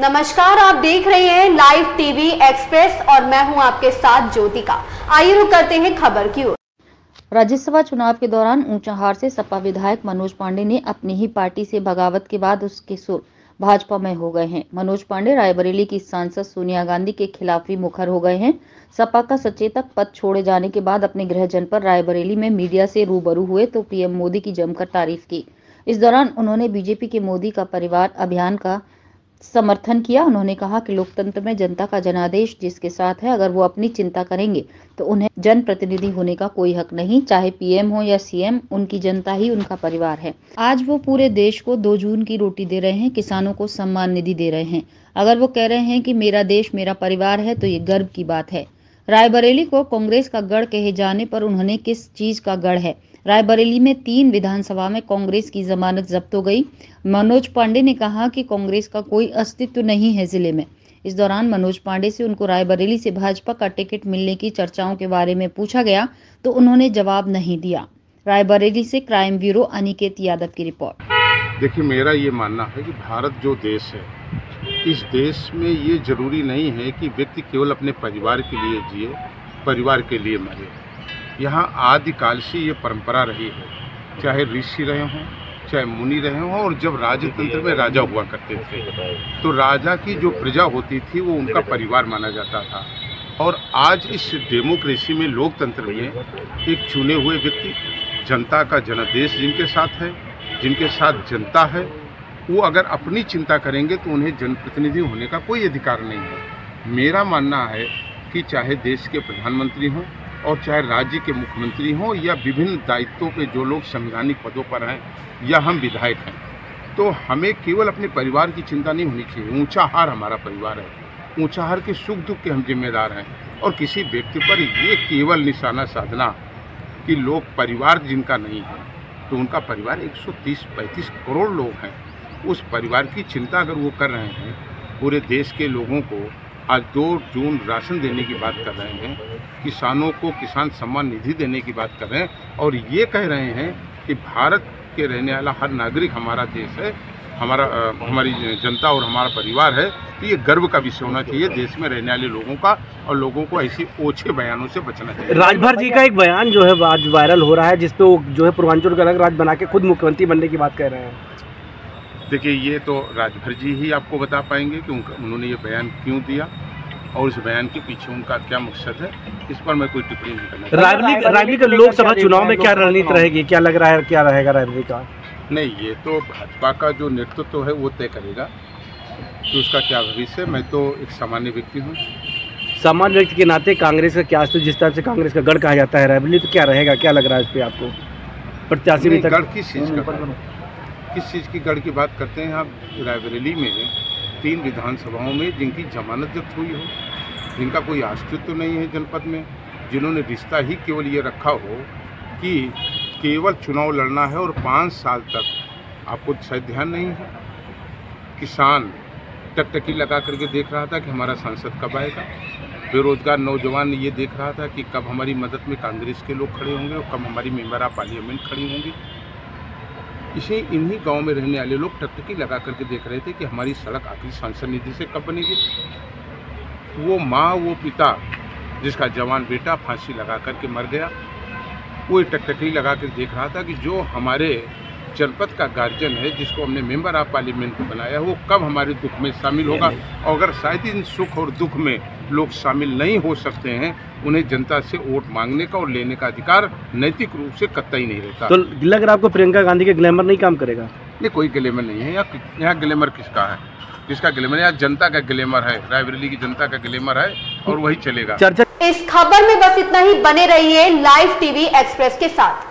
नमस्कार, आप देख रहे हैं लाइव टीवी एक्सप्रेस और मैं हूं आपके साथ ज्योतिका। आइए रुक करते हैं खबर की ओर। राज्यसभा चुनाव के दौरान ऊंचाहार से सपा विधायक मनोज पांडे ने अपनी ही पार्टी से बगावत के बाद उसके सुर भाजपा में हो गए हैं। मनोज पांडे रायबरेली की सांसद सोनिया गांधी के खिलाफ भी मुखर हो गए हैं। सपा का सचेतक पद छोड़े जाने के बाद अपने गृह जनपद रायबरेली में मीडिया से रूबरू हुए तो पीएम मोदी की जमकर तारीफ की। इस दौरान उन्होंने बीजेपी के मोदी का परिवार अभियान का समर्थन किया। उन्होंने कहा कि लोकतंत्र में जनता का जनादेश जिसके साथ है, अगर वो अपनी चिंता करेंगे तो उन्हें जनप्रतिनिधि होने का कोई हक नहीं। चाहे पीएम हो या सीएम, उनकी जनता ही उनका परिवार है। आज वो पूरे देश को 2 जून की रोटी दे रहे हैं, किसानों को सम्मान निधि दे रहे हैं। अगर वो कह रहे हैं कि मेरा देश मेरा परिवार है तो ये गर्व की बात है। रायबरेली को कांग्रेस का गढ़ कहे जाने पर उन्होंने किस चीज का गढ़ है। रायबरेली में 3 विधानसभा में कांग्रेस की जमानत जब्त हो गई। मनोज पांडे ने कहा कि कांग्रेस का कोई अस्तित्व नहीं है जिले में। इस दौरान मनोज पांडे से उनको रायबरेली से भाजपा का टिकट मिलने की चर्चाओं के बारे में पूछा गया तो उन्होंने जवाब नहीं दिया। रायबरेली से क्राइम ब्यूरो अनिकेत यादव की रिपोर्ट। देखिए, मेरा ये मानना है कि भारत जो देश है, इस देश में ये जरूरी नहीं है कि व्यक्ति केवल अपने परिवार के लिए जिए, परिवार के लिए मरे। यहाँ आदिकाल से ये परंपरा रही है, चाहे ऋषि रहे हों, चाहे मुनि रहे हों, और जब राजतंत्र में राजा हुआ करते थे तो राजा की जो प्रजा होती थी वो उनका परिवार माना जाता था। और आज इस डेमोक्रेसी में, लोकतंत्र में, एक चुने हुए व्यक्ति, जनता का जनादेश जिनके साथ है, जिनके साथ जनता है, वो अगर अपनी चिंता करेंगे तो उन्हें जनप्रतिनिधि होने का कोई अधिकार नहीं है। मेरा मानना है कि चाहे देश के प्रधानमंत्री हों और चाहे राज्य के मुख्यमंत्री हों या विभिन्न दायित्वों पे जो लोग संवैधानिक पदों पर हैं या हम विधायक हैं, तो हमें केवल अपने परिवार की चिंता नहीं होनी चाहिए। ऊंचाहार हमारा परिवार है, ऊंचाहार के सुख दुख के हम जिम्मेदार हैं। और किसी व्यक्ति पर ये केवल निशाना साधना कि लोग परिवार जिनका नहीं है तो उनका परिवार 130-135 करोड़ लोग हैं, उस परिवार की चिंता अगर वो कर रहे हैं, पूरे देश के लोगों को आज 2 जून राशन देने की बात कर रहे हैं, किसानों को किसान सम्मान निधि देने की बात कर रहे हैं, और ये कह रहे हैं कि भारत के रहने वाला हर नागरिक हमारा देश है, हमारी जनता और हमारा परिवार है, तो ये गर्व का विषय होना चाहिए देश में रहने वाले लोगों का, और लोगों को ऐसे ओछे बयानों से बचना चाहिए। राजभर जी का एक बयान जो है आज वायरल हो रहा है, जिसपे वो जो है पूर्वांचल का अलग राज्य बना के खुद मुख्यमंत्री बनने की बात कह रहे हैं। देखिए, ये तो राजभर जी ही आपको बता पाएंगे कि उन्होंने ये बयान क्यों दिया और इस बयान के पीछे उनका क्या मकसद है। इस पर मैं कोई टिप्पणी नहीं करना। रायबरेली का लोकसभा चुनाव में क्या रणनीति रहेगी, क्या लग रहा है, क्या रहेगा रायबरेली का? नहीं, ये तो भाजपा का जो नेतृत्व है वो तय करेगा कि उसका क्या भविष्य है। मैं तो एक सामान्य व्यक्ति हूँ। सामान्य व्यक्ति के नाते कांग्रेस का क्या, जिस तरह से कांग्रेस का गढ़ कहा जाता है रायबरेली, तो क्या रहेगा, क्या लग रहा है इस पर आपको? प्रत्याशी भी गढ़ किस चीज़ की गढ़ की बात करते हैं आप? रायबरेली में 3 विधानसभाओं में जिनकी जमानत जब्त हुई हो, जिनका कोई अस्तित्व नहीं है जनपद में, जिन्होंने रिश्ता ही केवल ये रखा हो कि केवल चुनाव लड़ना है और 5 साल तक, आपको शायद ध्यान नहीं है, किसान टकटकी लगा करके देख रहा था कि हमारा सांसद कब आएगा। बेरोजगार नौजवान ये देख रहा था कि कब हमारी मदद में कांग्रेस के लोग खड़े होंगे और कब हमारी मेंबर ऑफ पार्लियामेंट खड़ी होंगी। इसे इन्हीं गांव में रहने वाले लोग टकटकी लगा करके देख रहे थे कि हमारी सड़क आखिरी सांसद निधि से कब बनेगी। वो माँ, वो पिता जिसका जवान बेटा फांसी लगा करके मर गया, वो टकटकी लगा कर देख रहा था कि जो हमारे जनपद का गार्जियन है, जिसको हमने मेंबर ऑफ पार्लियामेंट बनाया, वो कब हमारे दुख में शामिल होगा। और अगर शायद इन सुख और दुख में लोग शामिल नहीं हो सकते हैं, उन्हें जनता से वोट मांगने का और लेने का अधिकार नैतिक रूप से कतई नहीं रहता। तो लग रहा आपको प्रियंका गांधी के ग्लैमर नहीं काम करेगा? ये कोई ग्लैमर नहीं है। यहाँ ग्लैमर किसका है? किसका ग्लैमर? यहाँ जनता का ग्लैमर है, रायबरेली की जनता का ग्लैमर है, और वही चलेगा। इस खबर में बस इतना ही। बने रहिए लाइव टीवी एक्सप्रेस के साथ।